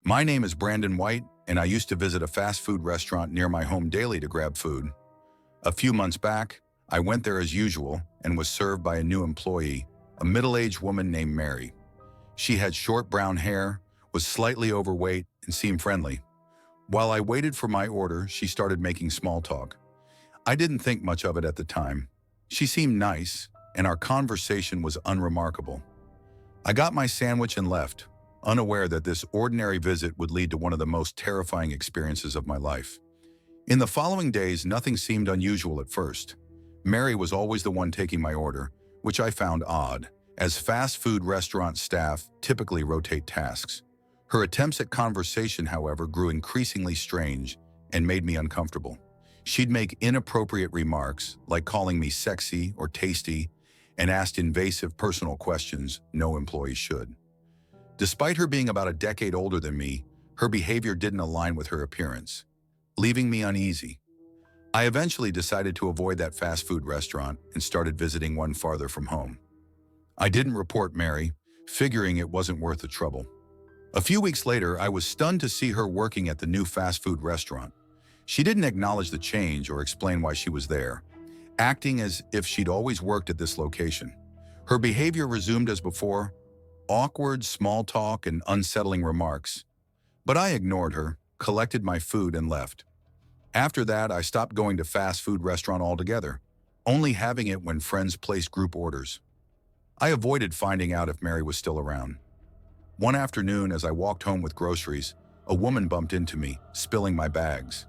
My name is Brandon White, and I used to visit a fast food restaurant near my home daily to grab food. A few months back, I went there as usual and was served by a new employee, a middle-aged woman named Mary. She had short brown hair, was slightly overweight, and seemed friendly. While I waited for my order, she started making small talk. I didn't think much of it at the time. She seemed nice, and our conversation was unremarkable. I got my sandwich and left, unaware that this ordinary visit would lead to one of the most terrifying experiences of my life. In the following days, nothing seemed unusual at first. Mary was always the one taking my order, which I found odd, as fast food restaurant staff typically rotate tasks. Her attempts at conversation, however, grew increasingly strange and made me uncomfortable. She'd make inappropriate remarks, like calling me sexy or tasty, and asked invasive personal questions no employee should. Despite her being about a decade older than me, her behavior didn't align with her appearance, leaving me uneasy. I eventually decided to avoid that fast food restaurant and started visiting one farther from home. I didn't report Mary, figuring it wasn't worth the trouble. A few weeks later, I was stunned to see her working at the new fast food restaurant. She didn't acknowledge the change or explain why she was there, acting as if she'd always worked at this location. Her behavior resumed as before, awkward small talk and unsettling remarks. But I ignored her, collected my food, and left. After that, I stopped going to fast food restaurant altogether, only having it when friends placed group orders. I avoided finding out if Mary was still around. One afternoon, as I walked home with groceries, a woman bumped into me, spilling my bags.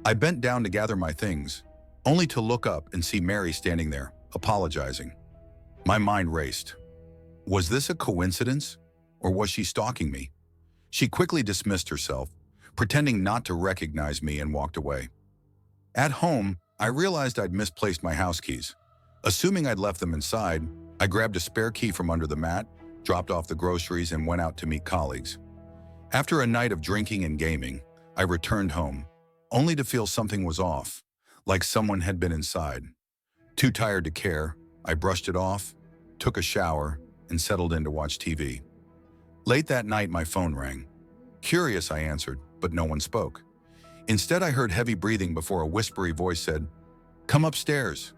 I bent down to gather my things, only to look up and see Mary standing there, apologizing. My mind raced. Was this a coincidence, or was she stalking me? She quickly dismissed herself, pretending not to recognize me, and walked away. At home, I realized I'd misplaced my house keys. Assuming I'd left them inside, I grabbed a spare key from under the mat, dropped off the groceries, and went out to meet colleagues. After a night of drinking and gaming, I returned home, only to feel something was off, like someone had been inside. Too tired to care, I brushed it off, took a shower, and settled in to watch TV. Late that night, my phone rang. Curious, I answered, but no one spoke. Instead, I heard heavy breathing before a whispery voice said, "Come upstairs."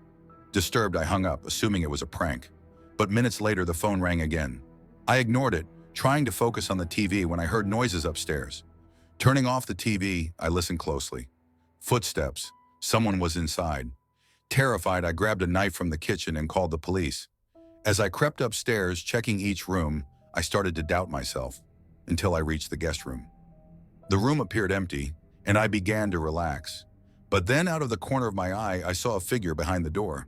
Disturbed, I hung up, assuming it was a prank. But minutes later, the phone rang again. I ignored it, trying to focus on the TV when I heard noises upstairs. Turning off the TV, I listened closely. Footsteps. Someone was inside. Terrified, I grabbed a knife from the kitchen and called the police. As I crept upstairs, checking each room, I started to doubt myself, until I reached the guest room. The room appeared empty, and I began to relax. But then, out of the corner of my eye, I saw a figure behind the door.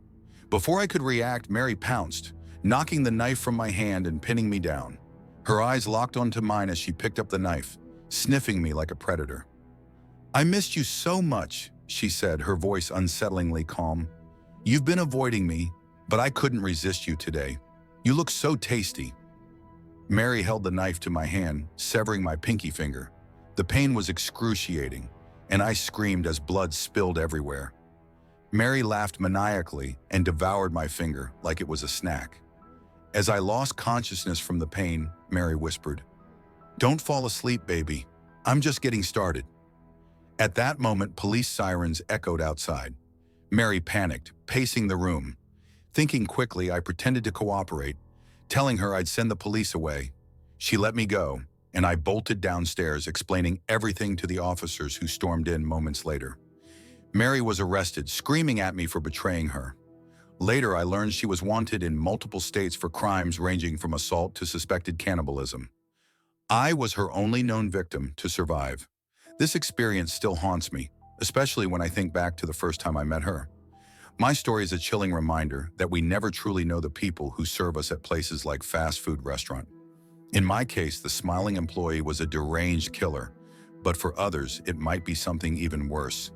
Before I could react, Mary pounced, knocking the knife from my hand and pinning me down. Her eyes locked onto mine as she picked up the knife, sniffing me like a predator. "I missed you so much," she said, her voice unsettlingly calm. "You've been avoiding me, but I couldn't resist you today. You look so tasty." Mary held the knife to my hand, severing my pinky finger. The pain was excruciating, and I screamed as blood spilled everywhere. Mary laughed maniacally and devoured my finger like it was a snack. As I lost consciousness from the pain, Mary whispered, "Don't fall asleep, baby. I'm just getting started." At that moment, police sirens echoed outside. Mary panicked, pacing the room. Thinking quickly, I pretended to cooperate, telling her I'd send the police away. She let me go, and I bolted downstairs, explaining everything to the officers who stormed in moments later. Mary was arrested, screaming at me for betraying her. Later, I learned she was wanted in multiple states for crimes ranging from assault to suspected cannibalism. I was her only known victim to survive. This experience still haunts me, especially when I think back to the first time I met her. My story is a chilling reminder that we never truly know the people who serve us at places like fast food restaurant. In my case, the smiling employee was a deranged killer, but for others, it might be something even worse.